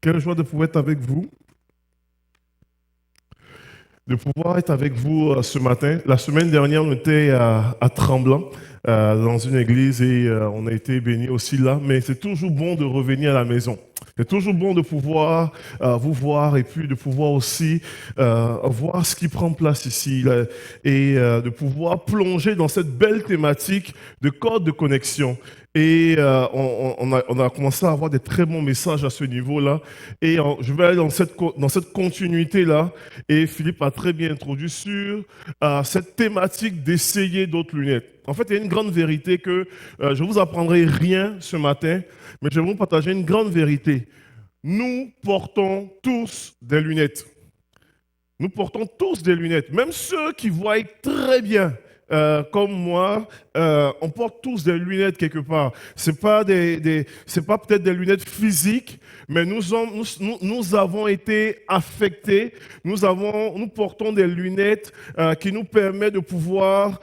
Quelle joie de pouvoir être avec vous, de pouvoir être avec vous ce matin. La semaine dernière, on était à Tremblant, dans une église, et on a été bénis aussi là. Mais c'est toujours bon de revenir à la maison. C'est toujours bon de pouvoir vous voir et puis de pouvoir aussi voir ce qui prend place ici là, et de pouvoir plonger dans cette belle thématique de code de connexion. Et on a commencé à avoir des très bons messages à ce niveau-là. Et je vais aller dans cette continuité-là. Et Philippe a très bien introduit sur cette thématique d'essayer d'autres lunettes. En fait, il y a une grande vérité que je ne vous apprendrai rien ce matin, mais je vais vous partager une grande vérité. Nous portons tous des lunettes. Nous portons tous des lunettes, même ceux qui voient très bien. Comme moi, on porte tous des lunettes quelque part. C'est pas peut-être des lunettes physiques, mais nous avons été affectés. Nous portons des lunettes qui nous permettent de pouvoir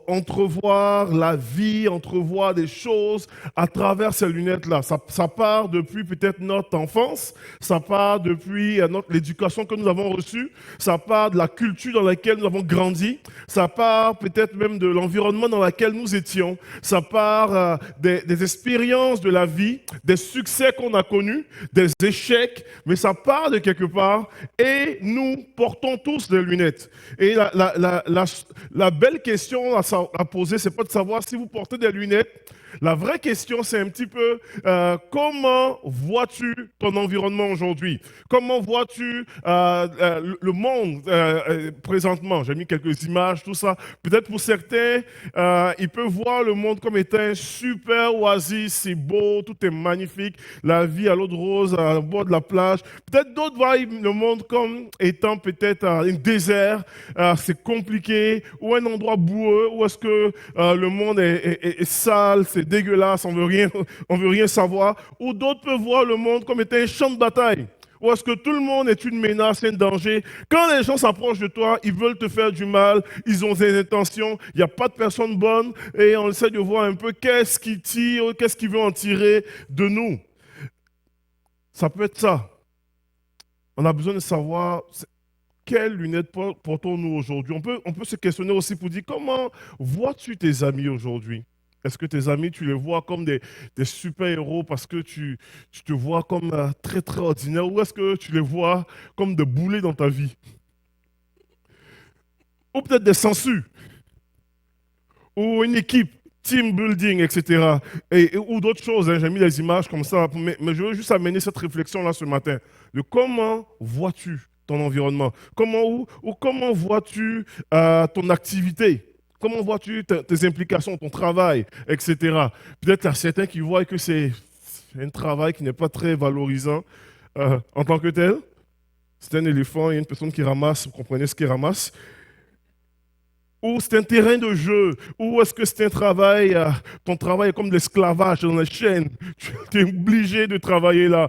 entrevoir la vie, entrevoir des choses à travers ces lunettes-là. Ça part depuis peut-être notre enfance, ça part depuis l'éducation que nous avons reçue, ça part de la culture dans laquelle nous avons grandi, ça part peut-être même de l'environnement dans lequel nous étions, ça part des expériences de la vie, des succès qu'on a connus, des échecs, mais ça part de quelque part et nous portons tous des lunettes. Et la belle question à poser, c'est pas de savoir si vous portez des lunettes. La vraie question, c'est un petit peu comment vois-tu ton environnement aujourd'hui? Comment vois-tu le monde présentement? J'ai mis quelques images, tout ça. Peut-être pour certains, ils peuvent voir le monde comme étant un super oasis, c'est beau, tout est magnifique, la vie à l'eau de rose, au bord de la plage. Peut-être d'autres voient le monde comme étant peut-être un désert, c'est compliqué, ou un endroit boueux, où est-ce que le monde est sale, c'est dégueulasse, on veut rien savoir. Ou d'autres peuvent voir le monde comme étant un champ de bataille. Ou est-ce que tout le monde est une menace, un danger? Quand les gens s'approchent de toi, ils veulent te faire du mal, ils ont des intentions, il n'y a pas de personne bonne, et on essaie de voir un peu qu'est-ce qu'ils tirent, qu'est-ce qu'ils veulent en tirer de nous. Ça peut être ça. On a besoin de savoir quelles lunettes portons-nous aujourd'hui. On peut se questionner aussi pour dire comment vois-tu tes amis aujourd'hui? Est-ce que tes amis, tu les vois comme des super-héros parce que tu te vois comme très, très ordinaire, ou est-ce que tu les vois comme des boulets dans ta vie? Ou peut-être des sangsues, ou une équipe, team building, etc. Ou d'autres choses, hein. J'ai mis des images comme ça, mais je veux juste amener cette réflexion-là ce matin, de comment vois-tu ton environnement? Comment vois-tu ton activité? Comment vois-tu tes implications, ton travail, etc. Peut-être qu'il y a certains qui voient que c'est un travail qui n'est pas très valorisant en tant que tel. C'est un éléphant, il y a une personne qui ramasse, vous comprenez ce qu'il ramasse. Ou c'est un terrain de jeu, ou est-ce que c'est un travail, ton travail est comme de l'esclavage dans les chaînes, tu es obligé de travailler là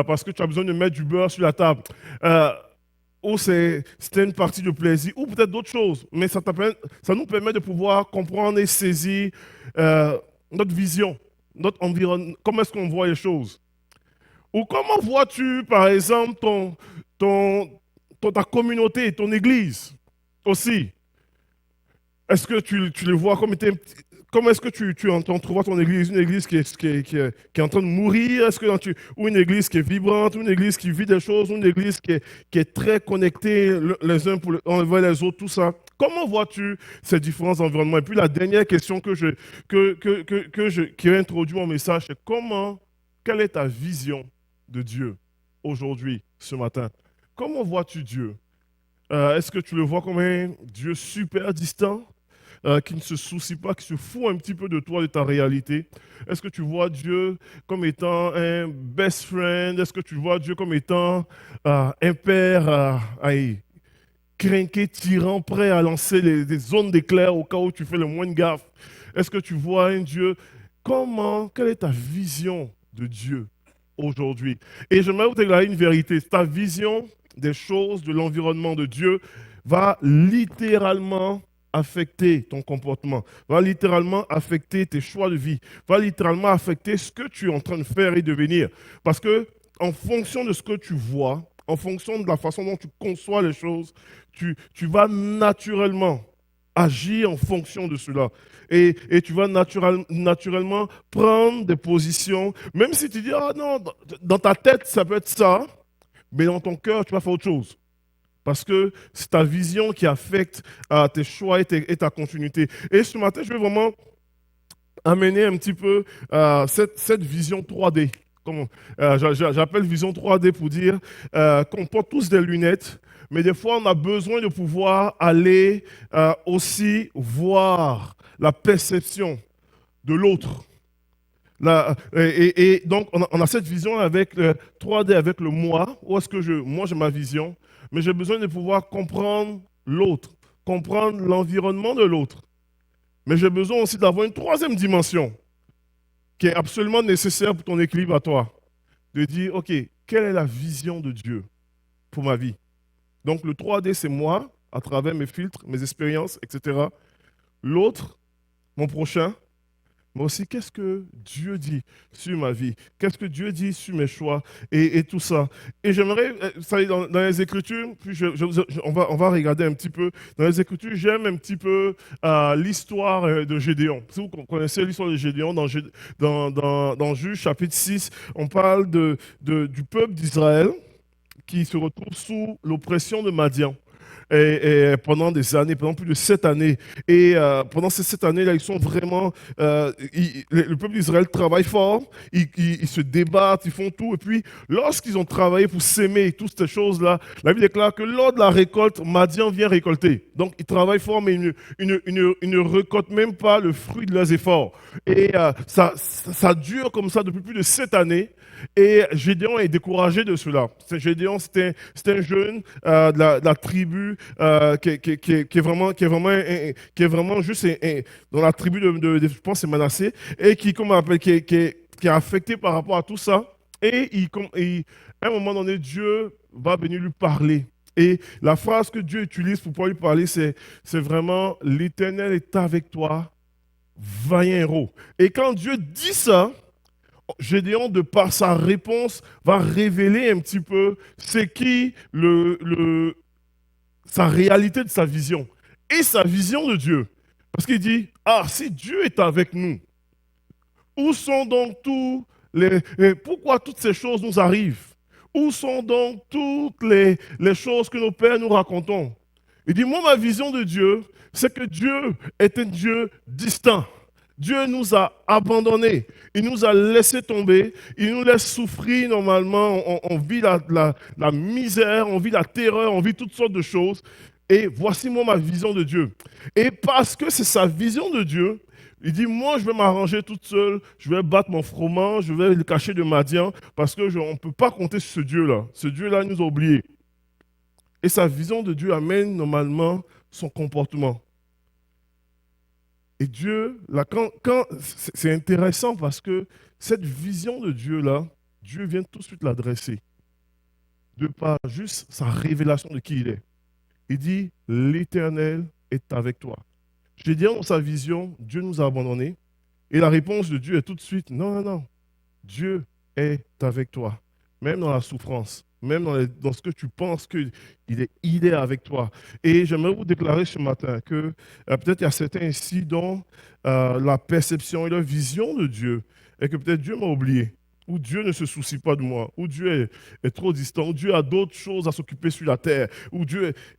parce que tu as besoin de mettre du beurre sur la table. Euh, ou c'était une partie de plaisir, ou peut-être d'autres choses, mais ça nous permet de pouvoir comprendre et saisir notre vision, notre environnement, comment est-ce qu'on voit les choses. Ou comment vois-tu, par exemple, ton, ta communauté, ton église aussi? Est-ce que tu le vois comme étant... Comment est-ce que tu entrevois ton église? Une église qui est en train de mourir? Ou une église qui est vibrante? Ou une église qui vit des choses? Ou une église qui est très connectée les uns envers les autres? Tout ça. Comment vois-tu ces différents environnements? Et puis la dernière question qui a introduit mon message, c'est quelle est ta vision de Dieu aujourd'hui, ce matin? Comment vois-tu Dieu? Est-ce que tu le vois comme un Dieu super distant? Qui ne se soucie pas, qui se fout un petit peu de toi, de ta réalité? Est-ce que tu vois Dieu comme étant un best friend? Est-ce que tu vois Dieu comme étant un père crinqué, tyran, prêt à lancer des zones d'éclair au cas où tu fais le moins de gaffe? Est-ce que tu vois un Dieu? Quelle est ta vision de Dieu aujourd'hui? Et j'aimerais vous déclarer une vérité. Ta vision des choses, de l'environnement de Dieu va littéralement affecter ton comportement, va littéralement affecter tes choix de vie, va littéralement affecter ce que tu es en train de faire et devenir. Parce que en fonction de ce que tu vois, en fonction de la façon dont tu conçois les choses, tu vas naturellement agir en fonction de cela. Et tu vas naturellement prendre des positions, même si tu dis, ah non, dans ta tête, ça peut être ça, mais dans ton cœur, tu vas faire autre chose. Parce que c'est ta vision qui affecte tes choix et ta continuité. Et ce matin, je vais vraiment amener un petit peu cette vision 3D. J'appelle vision 3D pour dire qu'on porte tous des lunettes, mais des fois, on a besoin de pouvoir aller aussi voir la perception de l'autre. Et donc, on a cette vision avec le 3D, avec le moi, où est-ce que moi j'ai ma vision, mais j'ai besoin de pouvoir comprendre l'autre, comprendre l'environnement de l'autre. Mais j'ai besoin aussi d'avoir une troisième dimension qui est absolument nécessaire pour ton équilibre à toi. De dire, OK, quelle est la vision de Dieu pour ma vie? Donc le 3D, c'est moi, à travers mes filtres, mes expériences, etc. L'autre, mon prochain, mais aussi qu'est-ce que Dieu dit sur ma vie? Qu'est-ce que Dieu dit sur mes choix et tout ça? Et j'aimerais, ça dans les Écritures, puis on va regarder un petit peu. Dans les Écritures, j'aime un petit peu l'histoire de Gédéon. Si vous connaissez l'histoire de Gédéon, dans Juge chapitre 6, on parle du peuple d'Israël qui se retrouve sous l'oppression de Madian. Pendant des années, pendant plus de 7 années. Et pendant ces 7 années-là, ils sont vraiment... le peuple d'Israël travaille fort, ils se débattent, ils font tout. Et puis, lorsqu'ils ont travaillé pour s'aimer, toutes ces choses-là, la Bible déclare que lors de la récolte, Madian vient récolter. Donc, ils travaillent fort, mais ils ne récoltent même pas le fruit de leurs efforts. Et ça dure comme ça depuis plus de 7 années. Et Gédéon est découragé de cela. Gédéon, c'était un jeune de la tribu qui est vraiment juste dans la tribu je pense, c'est Manassé, et qui est affecté par rapport à tout ça. Et à un moment donné, Dieu va venir lui parler. Et la phrase que Dieu utilise pour pouvoir lui parler, c'est vraiment l'Éternel est avec toi, vaillant héros. Et quand Dieu dit ça, Gédéon, de par sa réponse, va révéler un petit peu c'est qui sa réalité de sa vision et sa vision de Dieu. Parce qu'il dit, ah, si Dieu est avec nous, où sont donc pourquoi toutes ces choses nous arrivent? Où sont donc toutes les choses que nos pères nous racontons? Il dit, moi, ma vision de Dieu, c'est que Dieu est un Dieu distinct. Dieu nous a abandonnés, il nous a laissé tomber, il nous laisse souffrir normalement, on vit la misère, on vit la terreur, on vit toutes sortes de choses. Et voici moi ma vision de Dieu. Et parce que c'est sa vision de Dieu, il dit, moi je vais m'arranger toute seule, je vais battre mon froment, je vais le cacher de Madian, parce qu'on ne peut pas compter sur ce Dieu-là. Ce Dieu-là nous a oubliés. Et sa vision de Dieu amène normalement son comportement. Et Dieu, là, c'est intéressant parce que cette vision de Dieu-là, Dieu vient tout de suite l'adresser. De par juste sa révélation de qui il est. Il dit, l'Éternel est avec toi. Je dis dans sa vision, Dieu nous a abandonnés. Et la réponse de Dieu est tout de suite, non, non, non. Dieu est avec toi. Même dans la souffrance, même dans ce que tu penses qu'il est avec toi. Et j'aimerais vous déclarer ce matin que peut-être il y a certains ici dont la perception et la vision de Dieu est que peut-être Dieu m'a oublié, ou Dieu ne se soucie pas de moi, ou Dieu est trop distant, ou Dieu a d'autres choses à s'occuper sur la terre, ou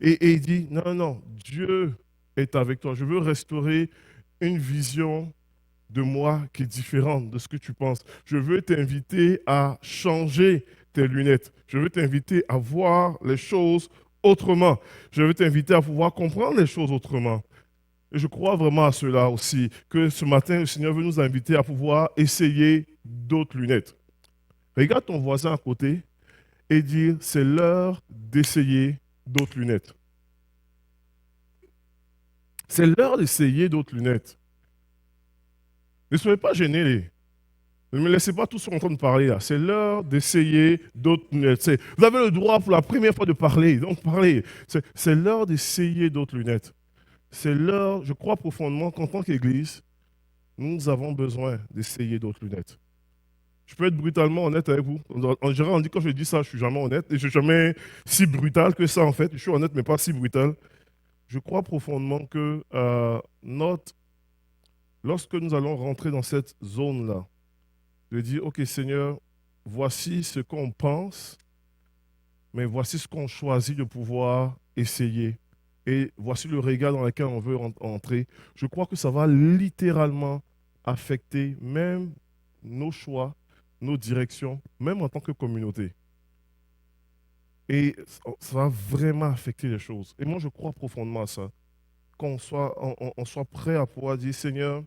et il dit, non, non, Dieu est avec toi. Je veux restaurer une vision de moi qui est différente de ce que tu penses. Je veux t'inviter à changer tes lunettes. Je veux t'inviter à voir les choses autrement. Je veux t'inviter à pouvoir comprendre les choses autrement. Et je crois vraiment à cela aussi, que ce matin, le Seigneur veut nous inviter à pouvoir essayer d'autres lunettes. Regarde ton voisin à côté et dire, c'est l'heure d'essayer d'autres lunettes. C'est l'heure d'essayer d'autres lunettes. Ne soyez pas gênés. Ne me laissez pas tous en train de parler là. C'est l'heure d'essayer d'autres lunettes. Vous avez le droit pour la première fois de parler. Donc parlez. C'est l'heure d'essayer d'autres lunettes. C'est l'heure, je crois profondément qu'en tant qu'Église, nous avons besoin d'essayer d'autres lunettes. Je peux être brutalement honnête avec vous. En général, on dit quand je dis ça, je suis jamais honnête. Et je suis jamais si brutal que ça, en fait. Je suis honnête, mais pas si brutal. Je crois profondément que lorsque nous allons rentrer dans cette zone-là, de dire, OK, Seigneur, voici ce qu'on pense, mais voici ce qu'on choisit de pouvoir essayer. Et voici le regard dans lequel on veut entrer. Je crois que ça va littéralement affecter même nos choix, nos directions, même en tant que communauté. Et ça va vraiment affecter les choses. Et moi, je crois profondément à ça. On soit prêt à pouvoir dire, Seigneur,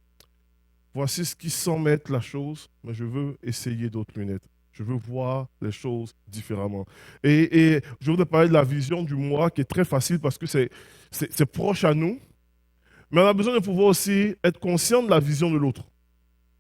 voici ce qui semble être la chose, mais je veux essayer d'autres lunettes. Je veux voir les choses différemment. Et je voudrais parler de la vision du moi qui est très facile parce que c'est proche à nous. Mais on a besoin de pouvoir aussi être conscient de la vision de l'autre.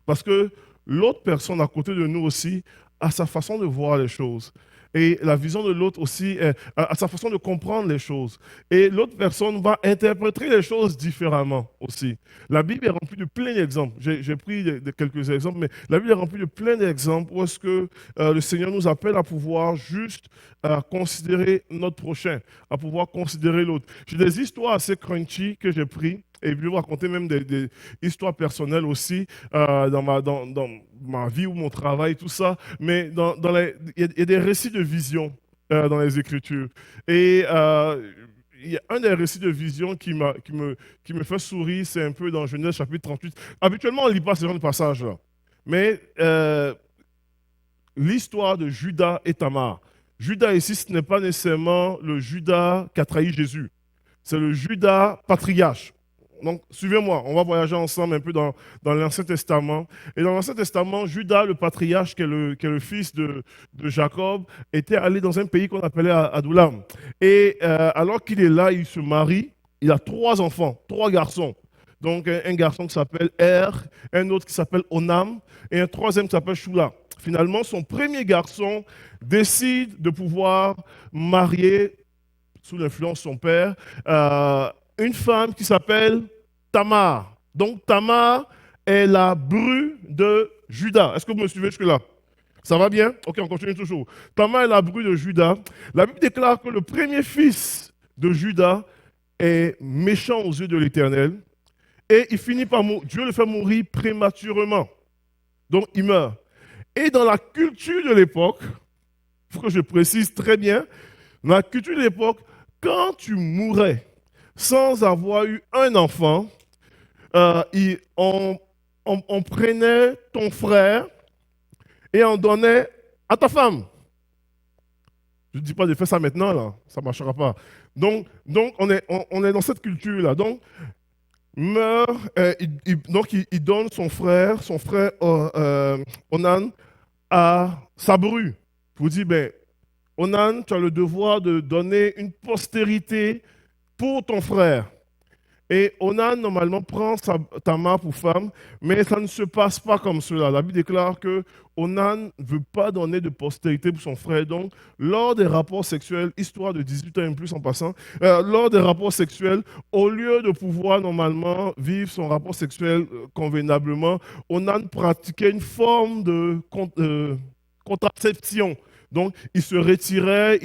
Parce que l'autre personne à côté de nous aussi a sa façon de voir les choses. Et la vision de l'autre aussi a sa façon de comprendre les choses. Et l'autre personne va interpréter les choses différemment aussi. La Bible est remplie de plein d'exemples. J'ai pris quelques exemples, mais la Bible est remplie de plein d'exemples où est-ce que le Seigneur nous appelle à pouvoir juste considérer notre prochain, à pouvoir considérer l'autre. J'ai des histoires assez crunchy que j'ai prises. Et je vais vous raconter même des histoires personnelles aussi dans ma vie ou mon travail, tout ça. Mais il y a des récits de vision dans les Écritures. Et il y a un des récits de vision qui me fait sourire, c'est un peu dans Genèse chapitre 38. Habituellement, on ne lit pas ce genre de passage-là. Mais l'histoire de Judas et Tamar. Judas ici, ce n'est pas nécessairement le Judas qui a trahi Jésus. C'est le Judas patriarche. Donc, suivez-moi, on va voyager ensemble un peu dans l'Ancien Testament. Et dans l'Ancien Testament, Judas, le patriarche, qui est le fils de Jacob, était allé dans un pays qu'on appelait Adullam. Et alors qu'il est là, il se marie. Il a 3 enfants, 3 garçons. Donc, un garçon qui s'appelle Er, un autre qui s'appelle Onam, et un troisième qui s'appelle Shula. Finalement, son premier garçon décide de pouvoir marier, sous l'influence de son père, une femme qui s'appelle Tamar. Donc Tamar est la bru de Judas. Est-ce que vous me suivez jusque-là? Ça va bien? Ok, on continue toujours. Tamar est la bru de Judas. La Bible déclare que le premier fils de Judas est méchant aux yeux de l'Éternel et il finit par mourir. Dieu le fait mourir prématurément. Donc il meurt. Et dans la culture de l'époque, il faut que je précise très bien, dans la culture de l'époque, quand tu mourais sans avoir eu un enfant, on prenait ton frère et on donnait à ta femme. Je ne dis pas de faire ça maintenant, là, ça ne marchera pas. Donc on est dans cette culture-là. Donc, meurt, il donne son frère Onan, à sa bru. Je vous dis, ben, Onan, tu as le devoir de donner une postérité pour ton frère. Et Onan, normalement, prend Tamar pour femme, mais ça ne se passe pas comme cela. La Bible déclare que Onan ne veut pas donner de postérité pour son frère. Donc, lors des rapports sexuels, histoire de 18 ans et plus en passant, lors des rapports sexuels, au lieu de pouvoir normalement vivre son rapport sexuel convenablement, Onan pratiquait une forme de contraception. Donc, il se retirait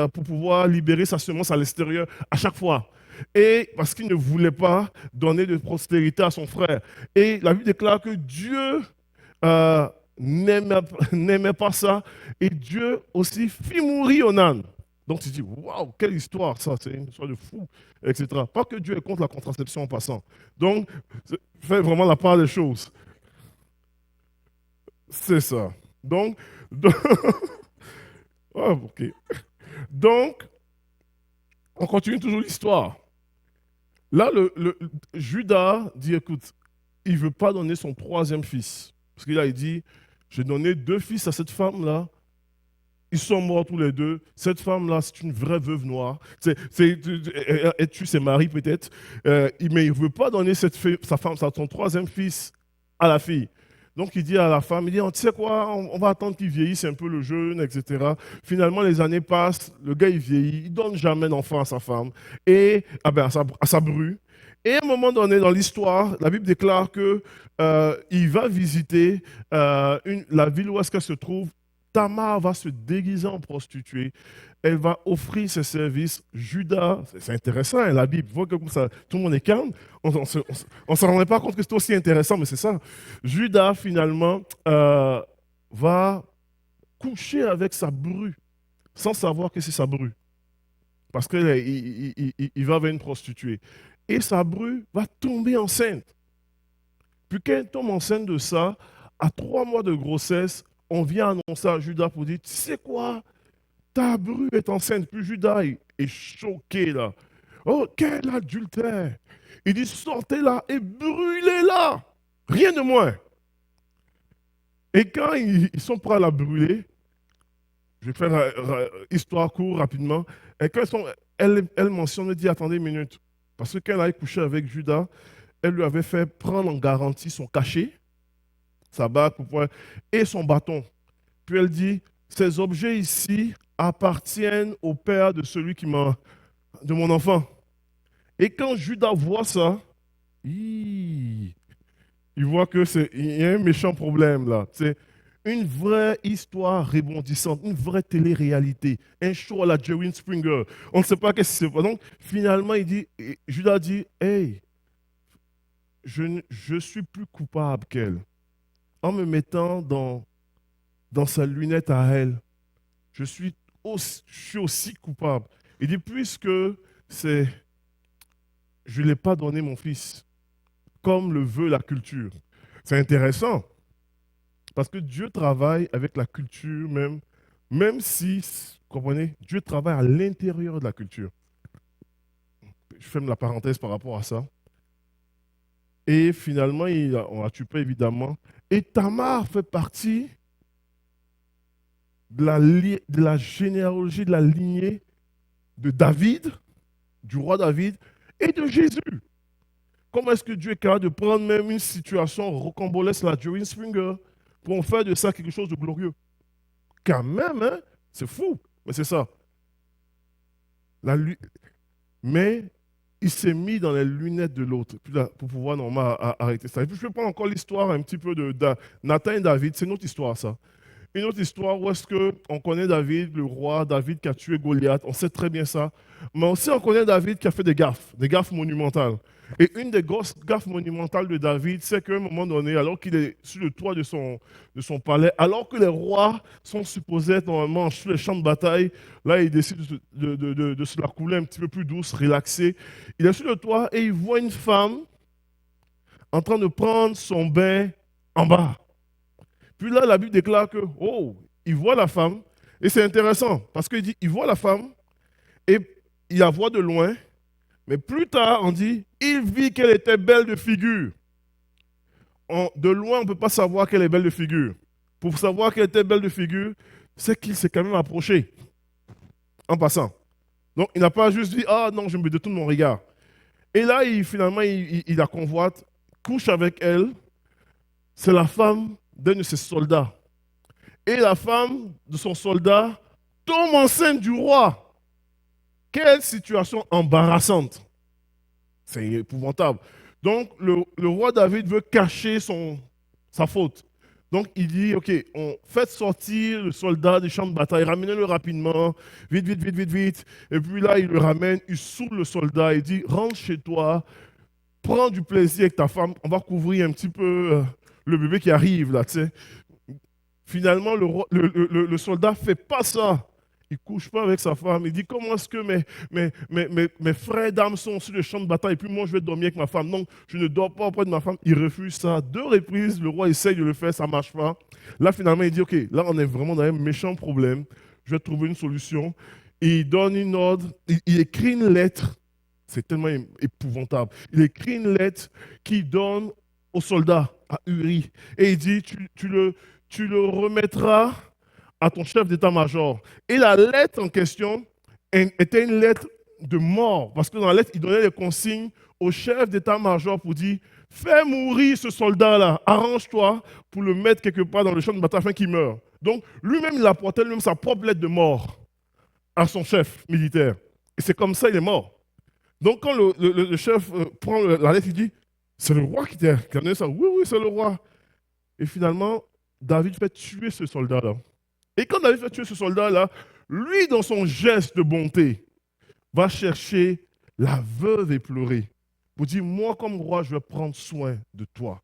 pour pouvoir libérer sa semence à l'extérieur à chaque fois. Et parce qu'il ne voulait pas donner de postérité à son frère. Et la Bible déclare que Dieu n'aimait pas ça. Et Dieu aussi fit mourir Onan. Donc tu te dis, waouh, quelle histoire ça, c'est une histoire de fou, etc. Pas que Dieu est contre la contraception en passant. Donc, fait vraiment la part des choses. C'est ça. Donc oh, ok. Donc, on continue toujours l'histoire. Là, Judas dit, écoute, il ne veut pas donner son 3e fils. Parce qu'il a dit, j'ai donné 2 fils à cette femme-là. Ils sont morts tous les 2. Cette femme-là, c'est une vraie veuve noire. Elle tue ses maris peut-être. Mais il ne veut pas donner son 3e fils à la fille. Donc il dit à la femme, il dit, tu sais quoi, on va attendre qu'il vieillisse un peu le jeune, etc. Finalement, les années passent, le gars il vieillit, il ne donne jamais d'enfant à sa femme, et à sa bru. Et à un moment donné dans l'histoire, la Bible déclare que il va visiter la ville où est-ce qu'elle se trouve. Tamar va se déguiser en prostituée. Elle va offrir ses services. Judas, c'est intéressant, hein, la Bible. Vous voyez comme ça, tout le monde est calme. On ne s'en rendait pas compte que c'est aussi intéressant, mais c'est ça. Judas, finalement, va coucher avec sa bru, sans savoir que c'est sa bru. Parce qu'il il va vers une prostituée. Et sa bru va tomber enceinte. Puis quand elle tombe enceinte de ça, à 3 mois de grossesse, on vient annoncer à Judas pour dire, tu sais quoi, ta bru est enceinte. Puis Judas est choqué là. Oh, quel adultère! Il dit, sortez-la et brûlez-la. Rien de moins. Et quand ils sont prêts à la brûler, je vais faire histoire courte rapidement. Et quand elle mentionne, elle dit, attendez une minute. Parce que quand elle a couché avec Judas, elle lui avait fait prendre en garantie son cachet, sa bague et son bâton. Puis elle dit, ces objets ici appartiennent au père de celui de mon enfant. Et quand Judas voit ça, il voit que il y a un méchant problème là. C'est une vraie histoire rebondissante, une vraie télé-réalité, un show à la Jerry Springer. On ne sait pas qu'est-ce qui se passe. Donc finalement, Judas dit, hey, je suis plus coupable qu'elle. En me mettant dans sa lunette à elle, je suis aussi coupable. Il dit, puisque je ne l'ai pas donné mon fils, comme le veut la culture. C'est intéressant, parce que Dieu travaille avec la culture même si, vous comprenez, Dieu travaille à l'intérieur de la culture. Je ferme la parenthèse par rapport à ça. Et finalement, on l'a tué évidemment. Et Tamar fait partie de la généalogie, de la lignée de David, du roi David et de Jésus. Comment est-ce que Dieu est capable de prendre même une situation rocambolesque, la Jerry Springer, pour en faire de ça quelque chose de glorieux? Quand même, hein? C'est fou, mais c'est ça. Mais il s'est mis dans les lunettes de l'autre pour pouvoir normalement arrêter ça. Et puis je vais prendre encore l'histoire un petit peu de Nathan et David. C'est notre histoire, ça. Une autre histoire où est-ce qu'on connaît David, le roi, David qui a tué Goliath, on sait très bien ça. Mais aussi on connaît David qui a fait des gaffes monumentales. Et une des gaffes monumentales de David, c'est qu'à un moment donné, alors qu'il est sur le toit de son palais, alors que les rois sont supposés être normalement sur les champs de bataille, là il décide de se la couler un petit peu plus douce, relaxée. Il est sur le toit et il voit une femme en train de prendre son bain en bas. Puis là, la Bible déclare que, oh, il voit la femme. Et c'est intéressant, parce qu'il dit, il voit la femme, et il la voit de loin, mais plus tard, on dit, il vit qu'elle était belle de figure. De loin, on ne peut pas savoir qu'elle est belle de figure. Pour savoir qu'elle était belle de figure, c'est qu'il s'est quand même approché, en passant. Donc, il n'a pas juste dit, ah non, je me détourne mon regard. Et là, finalement, il la convoite, couche avec elle. C'est la femme d'un de ses soldats. Et la femme de son soldat tombe enceinte du roi. Quelle situation embarrassante. C'est épouvantable. Donc, le roi David veut cacher sa faute. Donc, il dit, OK, on fait sortir le soldat des champs de bataille, ramenez-le rapidement, vite, vite, vite, vite, vite. Et puis là, il le ramène, il saoule le soldat, il dit, rentre chez toi, prends du plaisir avec ta femme, on va couvrir un petit peu le bébé qui arrive là, tu sais. Finalement, le soldat ne fait pas ça. Il ne couche pas avec sa femme. Il dit, comment est-ce que mes frères d'armes sont sur le champ de bataille et puis moi je vais dormir avec ma femme? Non, je ne dors pas auprès de ma femme. Il refuse ça. 2 reprises, le roi essaye de le faire, ça ne marche pas. Là, finalement, il dit, OK, là on est vraiment dans un méchant problème. Je vais trouver une solution. Et il donne une ordre. Il écrit une lettre. C'est tellement épouvantable. Il écrit une lettre qu'il donne au soldat, à Uri. Et il dit, tu le remettras à ton chef d'état-major. Et la lettre en question était une lettre de mort, parce que dans la lettre, il donnait des consignes au chef d'état-major pour dire, fais mourir ce soldat-là, arrange-toi pour le mettre quelque part dans le champ de bataille afin qu'il meure. Donc, lui-même, il apportait lui-même sa propre lettre de mort à son chef militaire. Et c'est comme ça qu'il est mort. Donc, quand le chef prend la lettre, il dit, c'est le roi qui a donné ça. Oui, oui, c'est le roi. Et finalement, David fait tuer ce soldat-là. Et quand David fait tuer ce soldat-là, lui, dans son geste de bonté, va chercher la veuve éplorée pour dire, moi, comme roi, je vais prendre soin de toi.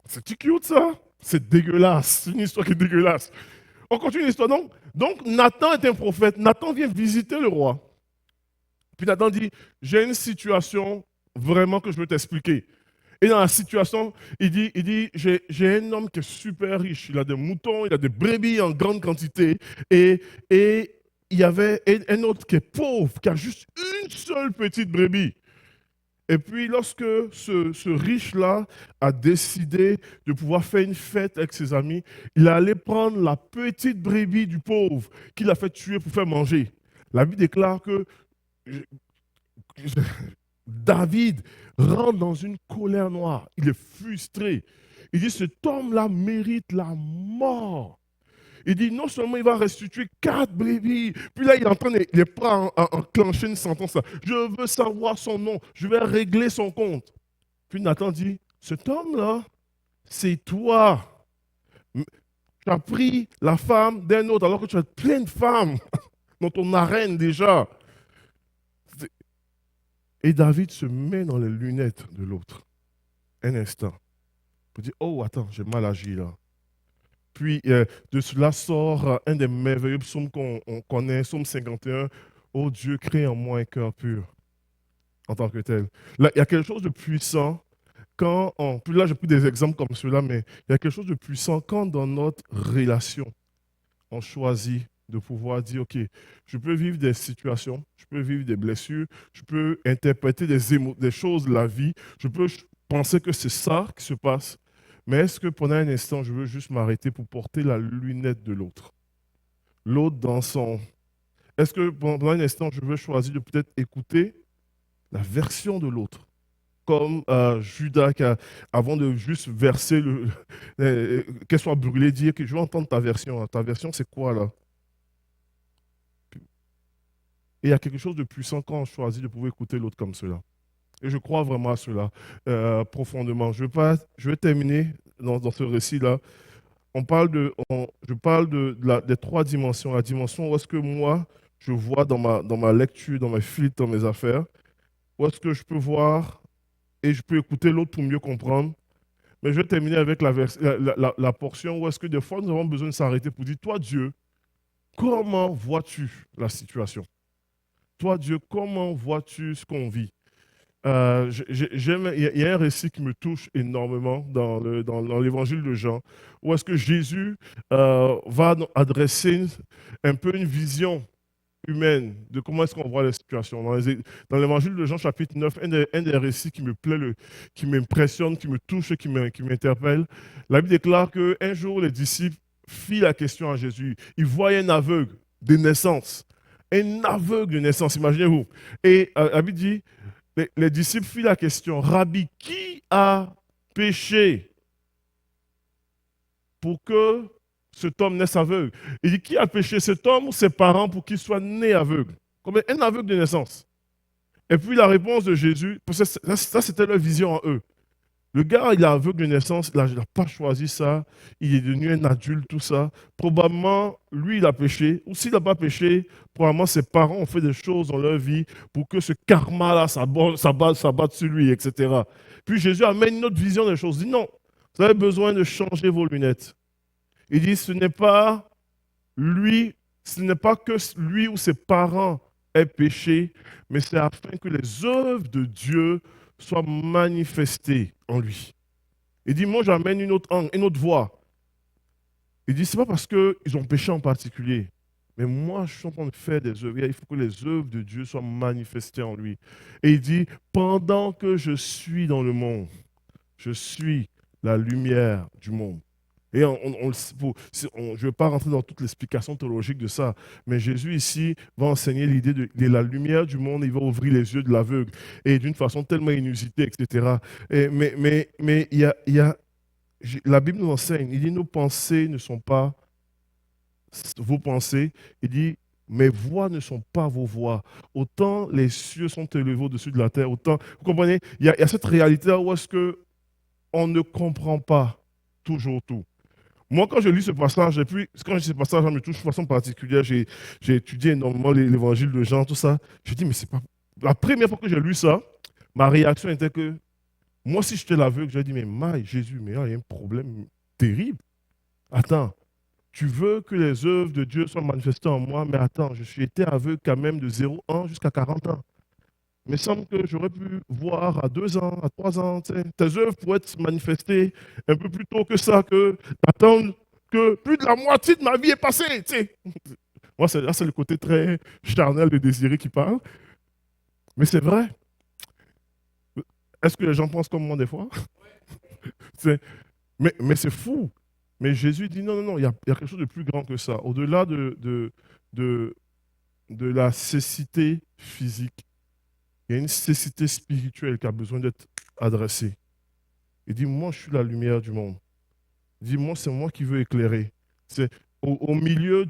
C'est cute, ça? C'est dégueulasse. C'est une histoire qui est dégueulasse. On continue l'histoire. Donc, Nathan est un prophète. Nathan vient visiter le roi. Puis Nathan dit, j'ai une situation vraiment que je veux t'expliquer. Et dans la situation, il dit j'ai un homme qui est super riche. Il a des moutons, il a des brebis en grande quantité. Et il y avait un autre qui est pauvre, qui a juste une seule petite brebis. Et puis, lorsque ce riche-là a décidé de pouvoir faire une fête avec ses amis, il est allé prendre la petite brebis du pauvre qu'il a fait tuer pour faire manger. La Bible déclare que David rentre dans une colère noire. Il est frustré. Il dit, cet homme-là mérite la mort. Il dit, non seulement il va restituer 4 brebis, puis là, il est en train de, il est prêt à enclencher une sentence. Je veux savoir son nom, je vais régler son compte. Puis Nathan dit, cet homme-là, c'est toi. Tu as pris la femme d'un autre alors que tu as plein de femmes dans ton arène déjà. Et David se met dans les lunettes de l'autre. Un instant. Pour dire, oh, attends, j'ai mal agi là. Puis de cela sort un des merveilleux psaumes qu'on connaît, psaume 51. Oh Dieu, crée en moi un cœur pur en tant que tel. Là, il y a quelque chose de puissant quand puis là, j'ai pris des exemples comme ceux-là, mais il y a quelque chose de puissant quand dans notre relation, on choisit de pouvoir dire, OK, je peux vivre des situations, je peux vivre des blessures, je peux interpréter des choses de la vie, je peux penser que c'est ça qui se passe, mais est-ce que pendant un instant, je veux juste m'arrêter pour porter la lunette de l'autre? L'autre dans son... Est-ce que pendant un instant, je veux choisir de peut-être écouter la version de l'autre? Comme Judas, avant de juste verser, qu'elle soit brûlée, dire que je veux entendre ta version. Ta version, c'est quoi là? Et il y a quelque chose de puissant quand on choisit de pouvoir écouter l'autre comme cela. Et je crois vraiment à cela profondément. Je vais terminer dans ce récit-là. Je parle des 3 dimensions. La dimension où est-ce que moi, je vois dans ma lecture, dans mes filtres, dans mes affaires, où est-ce que je peux voir et je peux écouter l'autre pour mieux comprendre. Mais je vais terminer avec la portion où est-ce que des fois, nous avons besoin de s'arrêter pour dire, toi, Dieu, comment vois-tu la situation? Toi, Dieu, comment vois-tu ce qu'on vit? Il y a un récit qui me touche énormément dans l'évangile de Jean, où est-ce que Jésus va adresser un peu une vision humaine de comment est-ce qu'on voit les situations. Dans l'évangile de Jean, chapitre 9, un des récits qui me plaît, qui m'impressionne, qui me touche, qui m'interpelle, la Bible déclare qu'un jour, les disciples firent la question à Jésus. Ils voyaient un aveugle de naissance. Un aveugle de naissance, imaginez-vous. Et la Bible dit, les disciples firent la question, Rabbi, qui a péché pour que cet homme naisse aveugle? Il dit, qui a péché, cet homme ou ses parents pour qu'il soit né aveugle? Comme un aveugle de naissance. Et puis la réponse de Jésus, parce que ça c'était leur vision en eux. Le gars, il est aveugle de naissance, il n'a pas choisi ça, il est devenu un adulte, tout ça. Probablement, lui, il a péché, ou s'il n'a pas péché, probablement ses parents ont fait des choses dans leur vie pour que ce karma-là s'abatte sur lui, etc. Puis Jésus amène une autre vision des choses. Il dit non, vous avez besoin de changer vos lunettes. Il dit ce n'est pas lui, ce n'est pas que lui ou ses parents aient péché, mais c'est afin que les œuvres de Dieu soient manifestées en lui. Il dit, moi j'amène une autre voie. Il dit, ce n'est pas parce qu'ils ont péché en particulier, mais moi je suis en train de faire des œuvres. Il faut que les œuvres de Dieu soient manifestées en lui. Et il dit, pendant que je suis dans le monde, je suis la lumière du monde. Et je ne vais pas rentrer dans toute l'explication théologique de ça, mais Jésus ici va enseigner l'idée de la lumière du monde, il va ouvrir les yeux de l'aveugle, et d'une façon tellement inusitée, etc. Mais la Bible nous enseigne, il dit nos pensées ne sont pas vos pensées, il dit mes voix ne sont pas vos voix. Autant les cieux sont élevés au-dessus de la terre, autant, vous comprenez, il y a cette réalité où est-ce que on ne comprend pas toujours tout. Moi, quand je lis ce passage, et puis quand je lis ce passage, ça me touche de façon particulière. J'ai étudié énormément l'évangile de Jean, tout ça. Je dis, mais c'est pas. La première fois que j'ai lu ça, ma réaction était que, moi, si j'étais l'aveugle, j'ai dit, mais Maï, Jésus, mais là, il y a un problème terrible. Attends, tu veux que les œuvres de Dieu soient manifestées en moi, mais attends, je suis été aveugle quand même de 0 ans jusqu'à 40 ans. Il me semble que j'aurais pu voir à 2 ans, à 3 ans. Tu sais. Tes œuvres pourraient être manifestées un peu plus tôt que ça, que attendre que plus de la moitié de ma vie est passée. Tu sais. Moi, là, c'est le côté très charnel de Désiré qui parle. Mais c'est vrai. Est-ce que les gens pensent comme moi des fois? C'est- mais c'est fou. Mais Jésus dit non, non, non, il y a quelque chose de plus grand que ça. Au-delà de, de la cécité physique, il y a une cécité spirituelle qui a besoin d'être adressée. Il dit, moi, je suis la lumière du monde. Il dit, moi, c'est moi qui veux éclairer. C'est au milieu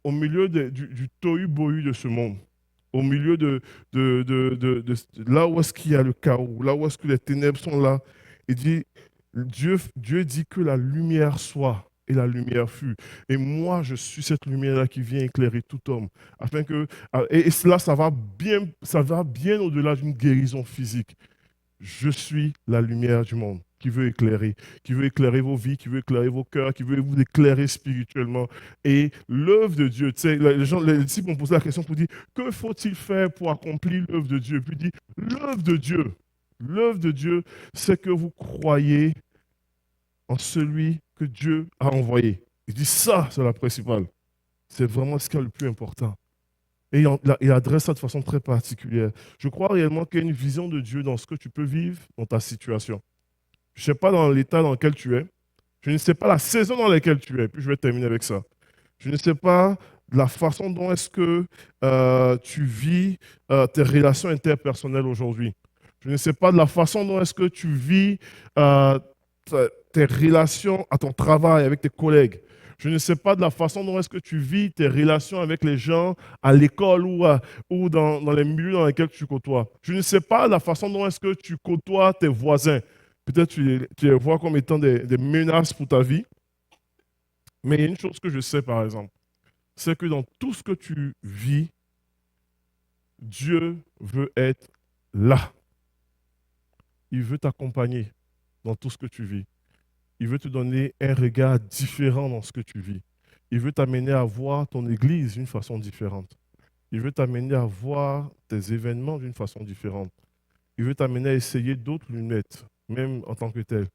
au milieu du tohu-bohu de ce monde, au milieu là où est-ce qu'il y a le chaos, là où est-ce que les ténèbres sont là. Il dit, Dieu dit que la lumière soit, et la lumière fut. Et moi, je suis cette lumière-là qui vient éclairer tout homme. Afin que, et cela, ça va bien au-delà d'une guérison physique. Je suis la lumière du monde qui veut éclairer vos vies, qui veut éclairer vos cœurs, qui veut vous éclairer spirituellement. Et l'œuvre de Dieu, tu sais, les disciples ont posé la question pour dire, que faut-il faire pour accomplir l'œuvre de Dieu? Puis il dit, l'œuvre de Dieu, c'est que vous croyez en celui que Dieu a envoyé. Il dit, ça, c'est la principale. C'est vraiment ce qui est le plus important. Et il adresse ça de façon très particulière. Je crois réellement qu'il y a une vision de Dieu dans ce que tu peux vivre dans ta situation. Je ne sais pas dans l'état dans lequel tu es. Je ne sais pas la saison dans laquelle tu es. Puis je vais terminer avec ça. Je ne sais pas la façon dont est-ce que tu vis tes relations interpersonnelles aujourd'hui. Je ne sais pas de la façon dont est-ce que tu vis euh, tes relations à ton travail avec tes collègues. Je ne sais pas de la façon dont est-ce que tu vis tes relations avec les gens à l'école ou dans les milieux dans lesquels tu côtoies. Je ne sais pas de la façon dont est-ce que tu côtoies tes voisins. Peut-être tu les vois comme étant des menaces pour ta vie. Mais il y a une chose que je sais, par exemple, c'est que dans tout ce que tu vis, Dieu veut être là. Il veut t'accompagner dans tout ce que tu vis. Il veut te donner un regard différent dans ce que tu vis. Il veut t'amener à voir ton Église d'une façon différente. Il veut t'amener à voir tes événements d'une façon différente. Il veut t'amener à essayer d'autres lunettes, même en tant que tel.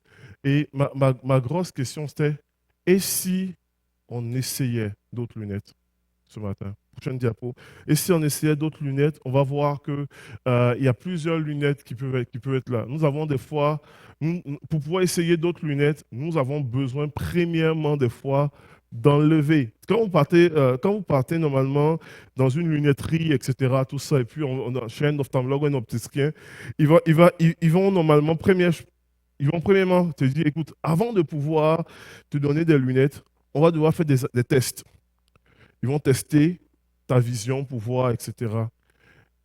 Et ma grosse question, c'était, et si on essayait d'autres lunettes ce matin? Prochaine diapo. Et si on essayait d'autres lunettes, on va voir qu'il y a plusieurs lunettes qui peuvent être là. Nous avons des fois, pour pouvoir essayer d'autres lunettes, nous avons besoin premièrement des fois d'enlever. Quand vous partez normalement dans une lunetterie, etc., tout ça, et puis chez un ophtalmologue ou un opticien, ils vont normalement, ils vont premièrement te dire, écoute, avant de pouvoir te donner des lunettes, on va devoir faire des tests. Ils vont tester ta vision pour voir, etc.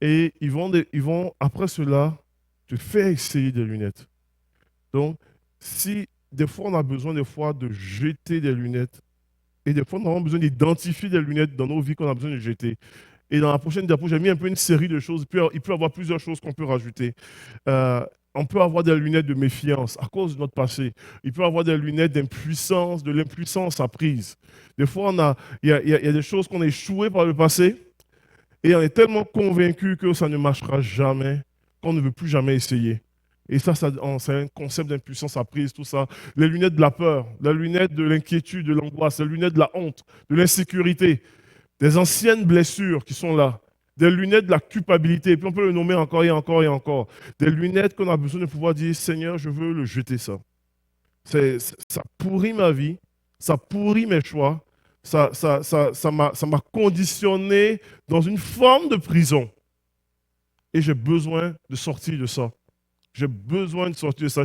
Et ils vont, après cela, te faire essayer des lunettes. Donc, si des fois on a besoin des fois de jeter des lunettes, et des fois on a besoin d'identifier des lunettes dans nos vies qu'on a besoin de jeter. Et dans la prochaine diapo, j'ai mis un peu une série de choses. Il peut y avoir plusieurs choses qu'on peut rajouter. Euh, on peut avoir des lunettes de méfiance à cause de notre passé. Il peut y avoir des lunettes d'impuissance, de l'impuissance apprise. Des fois, il y a des choses qu'on a échouées par le passé et on est tellement convaincu que ça ne marchera jamais qu'on ne veut plus jamais essayer. Et ça, c'est un concept d'impuissance apprise, tout ça. Les lunettes de la peur, les lunettes de l'inquiétude, de l'angoisse, les lunettes de la honte, de l'insécurité, des anciennes blessures qui sont là, des lunettes de la culpabilité, et puis on peut le nommer encore et encore et encore, des lunettes qu'on a besoin de pouvoir dire, Seigneur, je veux le jeter ça. Ça pourrit ma vie, ça pourrit mes choix, ça m'a conditionné dans une forme de prison. Et j'ai besoin de sortir de ça. J'ai besoin de sortir de ça.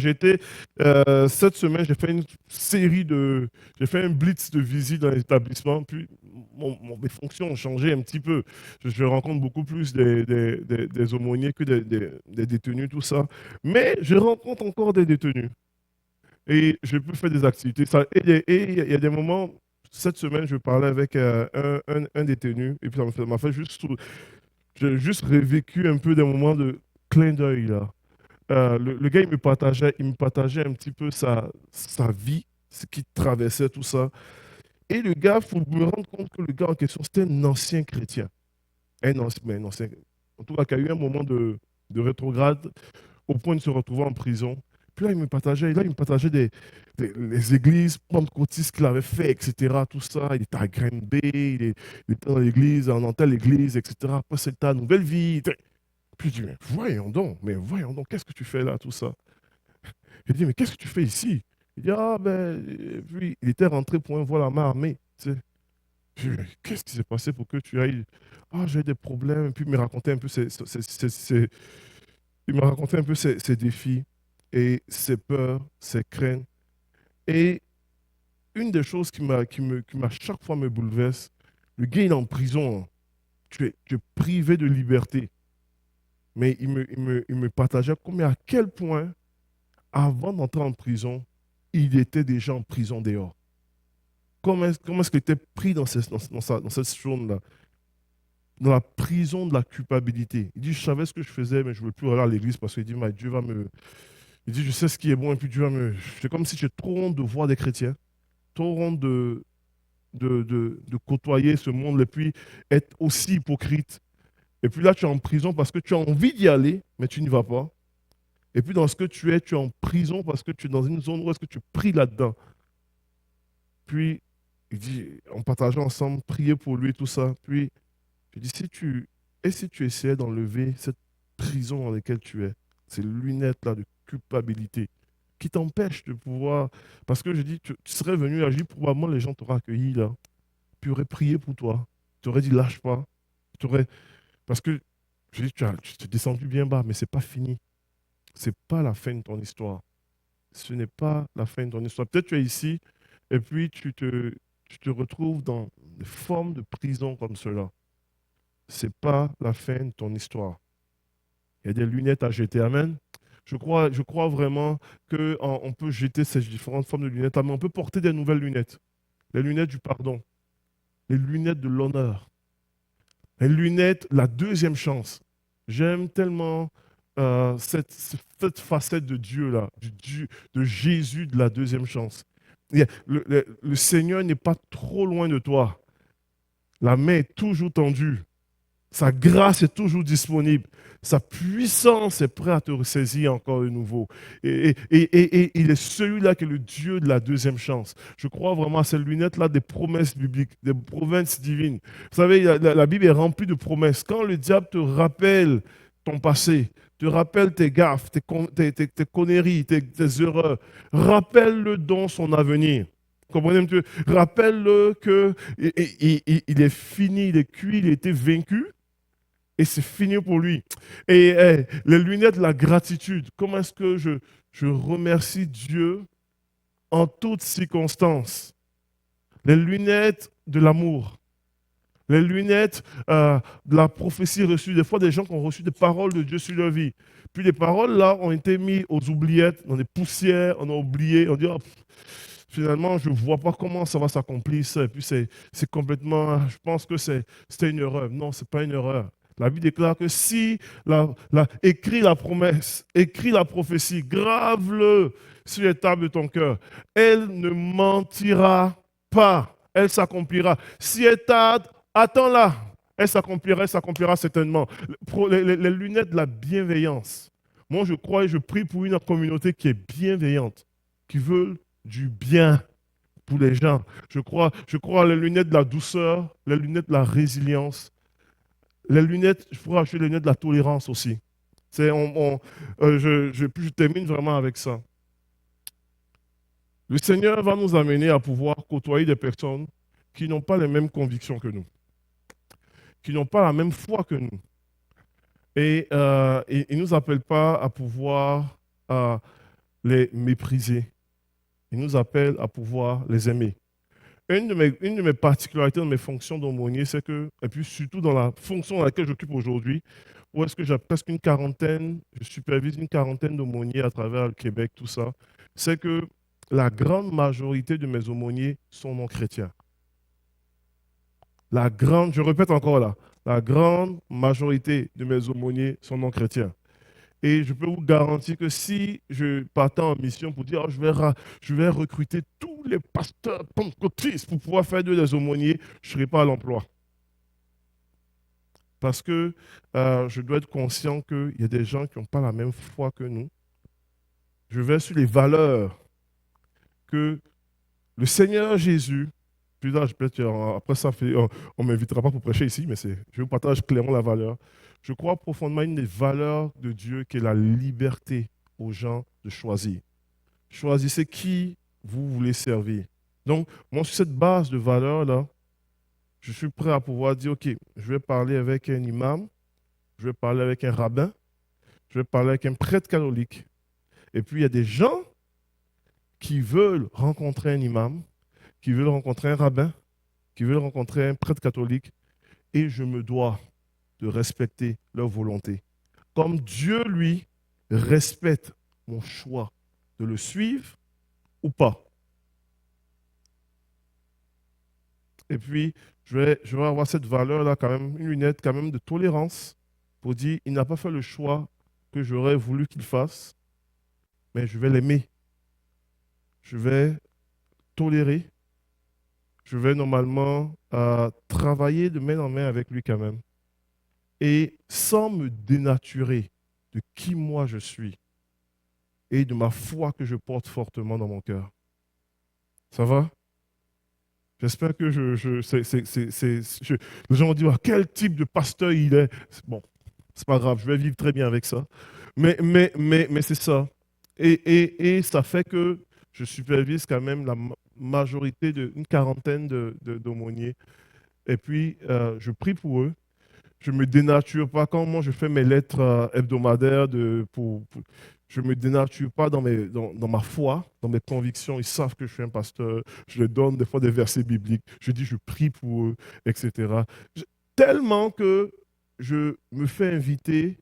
Cette semaine, j'ai fait une j'ai fait un blitz de visite dans l'établissement, puis mes fonctions ont changé un petit peu. Je rencontre beaucoup plus des aumôniers que des détenus, tout ça. Mais je rencontre encore des détenus et je peux faire des activités. Et il y a des moments, cette semaine, je parlais avec un détenu, et puis ça m'a fait j'ai juste revécu un peu des moments de clin d'œil là. Le gars, il me partageait un petit peu sa vie, ce qu'il traversait, tout ça. Et le gars, il faut me rendre compte que le gars en question, c'était un ancien chrétien. Un ancien. En tout cas, qui a eu un moment de rétrograde au point de se retrouver en prison. Puis là, il me partageait les églises pentecôtistes qu'il avait fait, etc. Tout ça. Il était à Granby, il était dans l'église, en telle église, etc. Après, c'était ta nouvelle vie. Puis je dis, mais voyons donc, qu'est-ce que tu fais là, tout ça? Il dit, mais qu'est-ce que tu fais ici? Il dit, ah ben, et puis il était rentré pour un vol à main armée. Tu sais. Je dis, mais qu'est-ce qui s'est passé pour que tu ailles? Ah, j'ai des problèmes. Et puis il me racontait un peu il m'a raconté un peu ses défis et ses peurs, ses craintes. Et une des choses qui m'a chaque fois me bouleverse, le gars il est en prison, hein. Tu es privé de liberté. Mais il me partageait combien, à quel point, avant d'entrer en prison, il était déjà en prison dehors. Comment est-ce qu'il était pris dans cette zone-là, dans la prison de la culpabilité. Il dit, je savais ce que je faisais, mais je ne veux plus aller à l'église parce qu'il dit, mais Dieu va me... Il dit, je sais ce qui est bon, et puis Dieu va me... C'est comme si j'ai trop honte de voir des chrétiens, trop honte de côtoyer ce monde, et puis être aussi hypocrite. Et puis là, tu es en prison parce que tu as envie d'y aller, mais tu n'y vas pas. Et puis dans ce que tu es en prison parce que tu es dans une zone où est-ce que tu pries là-dedans. Puis, il dit, on partageait ensemble, prier pour lui, tout ça. Puis, je dis, si tu essayais d'enlever cette prison dans laquelle tu es, ces lunettes-là de culpabilité, qui t'empêchent de pouvoir... Parce que je dis, tu serais venu agir, probablement les gens t'auraient accueilli là, puis auraient prié pour toi. Tu aurais dit, lâche pas. Parce que, je dis, tu t'es descendu bien bas, mais c'est pas fini. C'est pas la fin de ton histoire. Ce n'est pas la fin de ton histoire. Peut-être tu es ici, et puis tu te retrouves dans des formes de prison comme cela. C'est pas la fin de ton histoire. Il y a des lunettes à jeter. Amen. Je crois vraiment qu'on peut jeter ces différentes formes de lunettes, mais on peut porter des nouvelles lunettes. Les lunettes du pardon, les lunettes de l'honneur, les lunettes, la deuxième chance. J'aime tellement cette facette de Dieu là, de Jésus de la deuxième chance. Le Seigneur n'est pas trop loin de toi. La main est toujours tendue. Sa grâce est toujours disponible. Sa puissance est prête à te ressaisir encore de nouveau. Et il est celui-là qui est le Dieu de la deuxième chance. Je crois vraiment à ces lunettes-là des promesses bibliques, des promesses divines. Vous savez, la Bible est remplie de promesses. Quand le diable te rappelle ton passé, te rappelle tes gaffes, tes conneries, tes erreurs, rappelle-le dans son avenir. Comprenez, monsieur? Rappelle-le qu'il est fini, il est cuit, il a été vaincu et c'est fini pour lui. Et les lunettes de la gratitude, comment est-ce que je remercie Dieu en toutes circonstances? Les lunettes de l'amour, les lunettes de la prophétie reçue. Des fois, des gens qui ont reçu des paroles de Dieu sur leur vie. Puis les paroles là ont été mises aux oubliettes, dans des poussières, on a oublié, on dit, oh, finalement, je ne vois pas comment ça va s'accomplir, ça. Et puis c'est complètement, je pense que c'était une erreur. Non, ce n'est pas une erreur. La Bible déclare que si écris la promesse, écris la prophétie, grave-le sur les tables de ton cœur, elle ne mentira pas, elle s'accomplira. Si elle tarde, attends-la, elle s'accomplira certainement. Les lunettes de la bienveillance. Moi, je crois et je prie pour une communauté qui est bienveillante, qui veut du bien pour les gens. Je crois à les lunettes de la douceur, les lunettes de la résilience, les lunettes, je pourrais acheter les lunettes de la tolérance aussi. Je termine vraiment avec ça. Le Seigneur va nous amener à pouvoir côtoyer des personnes qui n'ont pas les mêmes convictions que nous, qui n'ont pas la même foi que nous. Et il ne nous appelle pas à pouvoir à les mépriser. Il nous appelle à pouvoir les aimer. Une de mes particularités dans mes fonctions d'aumônier, c'est que, et puis surtout dans la fonction dans laquelle j'occupe aujourd'hui, où est-ce que j'ai presque une quarantaine, je supervise une quarantaine d'aumôniers à travers le Québec, tout ça, c'est que la grande majorité de mes aumôniers sont non chrétiens. Je répète encore là, la grande majorité de mes aumôniers sont non chrétiens. Et je peux vous garantir que si je partais en mission pour dire, oh, je vais recruter tous les pasteurs pentecôtistes pour pouvoir faire des aumôniers, je ne serai pas à l'emploi. Parce que je dois être conscient qu'il y a des gens qui n'ont pas la même foi que nous. Je vais sur les valeurs que le Seigneur Jésus, puis là, après ça, on ne m'invitera pas pour prêcher ici, mais je vous partage clairement la valeur. Je crois profondément une des valeurs de Dieu qui est la liberté aux gens de choisir. Choisissez qui vous voulez servir. Donc, moi, sur cette base de valeurs-là, je suis prêt à pouvoir dire, OK, je vais parler avec un imam, je vais parler avec un rabbin, je vais parler avec un prêtre catholique. Et puis, il y a des gens qui veulent rencontrer un imam, qui veulent rencontrer un rabbin, qui veulent rencontrer un prêtre catholique, et je me dois de respecter leur volonté. Comme Dieu, lui, respecte mon choix de le suivre ou pas. Et puis, je vais avoir cette valeur-là quand même, une lunette quand même de tolérance pour dire, il n'a pas fait le choix que j'aurais voulu qu'il fasse, mais je vais l'aimer. Je vais tolérer. Je vais normalement travailler de main en main avec lui quand même. Et sans me dénaturer de qui moi je suis et de ma foi que je porte fortement dans mon cœur. Ça va? J'espère que les gens vont dire, ah, quel type de pasteur il est. Bon, c'est pas grave, je vais vivre très bien avec ça. Mais c'est ça. Et ça fait que je supervise quand même la majorité d'une quarantaine d'aumôniers. Et puis, je prie pour eux. Je ne me dénature pas. Quand moi, je fais mes lettres hebdomadaires, je ne me dénature pas dans ma foi, dans mes convictions. Ils savent que je suis un pasteur. Je leur donne des fois des versets bibliques. Je dis, je prie pour eux, etc. Tellement que je me fais inviter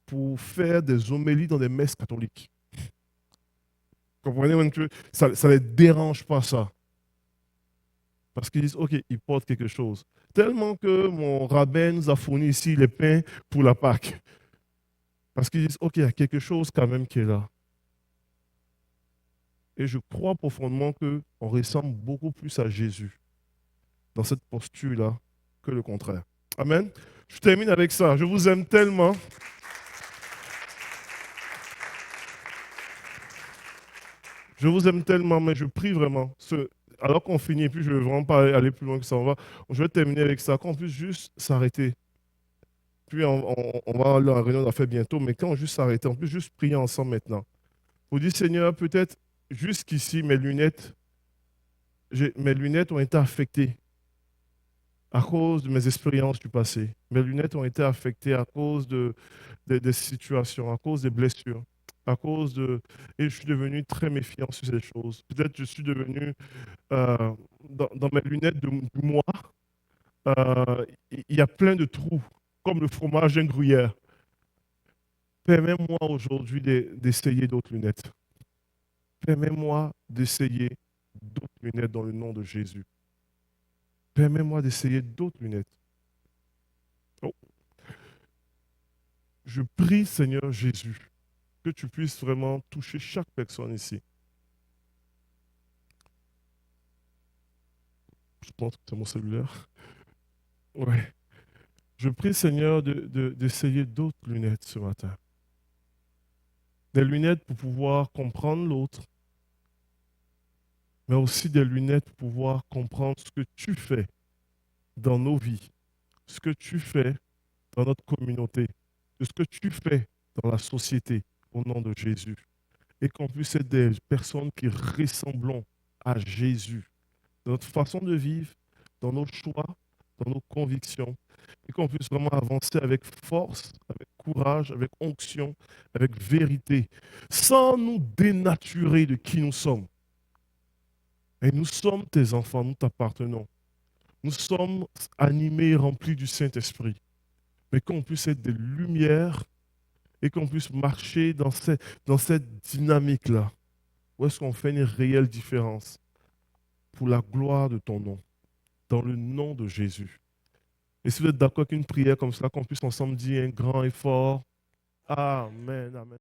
pour faire des homélies dans des messes catholiques. Comprenez? Ça ne les dérange pas, ça. Parce qu'ils disent, OK, ils portent quelque chose. Tellement que mon rabbin nous a fourni ici les pains pour la Pâque. Parce qu'ils disent, OK, il y a quelque chose quand même qui est là. Et je crois profondément qu'on ressemble beaucoup plus à Jésus dans cette posture-là que le contraire. Amen. Je termine avec ça. Je vous aime tellement. Je vous aime tellement, mais je prie vraiment. Alors qu'on finit, et puis je ne veux vraiment pas aller plus loin que ça, je vais terminer avec ça, qu'on puisse juste s'arrêter. Puis on va aller à la réunion d'affaires bientôt, mais quand on juste s'arrêter, on peut juste prier ensemble maintenant. Pour dire, Seigneur, peut-être jusqu'ici, mes lunettes ont été affectées à cause de mes expériences du passé. Mes lunettes ont été affectées à cause des situations, à cause des blessures, à cause de... Et je suis devenu très méfiant sur ces choses. Peut-être je suis devenu, dans mes lunettes de moi, il y a plein de trous, comme le fromage d'un gruyère. Permets-moi aujourd'hui d'essayer d'autres lunettes. Permets-moi d'essayer d'autres lunettes dans le nom de Jésus. Permets-moi d'essayer d'autres lunettes. Oh. Je prie, Seigneur Jésus, que tu puisses vraiment toucher chaque personne ici. Je pense que c'est mon cellulaire. Ouais. Je prie, Seigneur, d'essayer d'autres lunettes ce matin. Des lunettes pour pouvoir comprendre l'autre, mais aussi des lunettes pour pouvoir comprendre ce que tu fais dans nos vies, ce que tu fais dans notre communauté, de ce que tu fais dans la société, au nom de Jésus. Et qu'on puisse être des personnes qui ressemblons à Jésus, dans notre façon de vivre, dans nos choix, dans nos convictions, et qu'on puisse vraiment avancer avec force, avec courage, avec onction, avec vérité, sans nous dénaturer de qui nous sommes. Et nous sommes tes enfants, nous t'appartenons. Nous sommes animés et remplis du Saint-Esprit, mais qu'on puisse être des lumières et qu'on puisse marcher dans cette dynamique-là, où est-ce qu'on fait une réelle différence pour la gloire de ton nom, dans le nom de Jésus. Et si vous êtes d'accord qu'une prière comme ça, qu'on puisse ensemble dire un grand effort, Amen, Amen.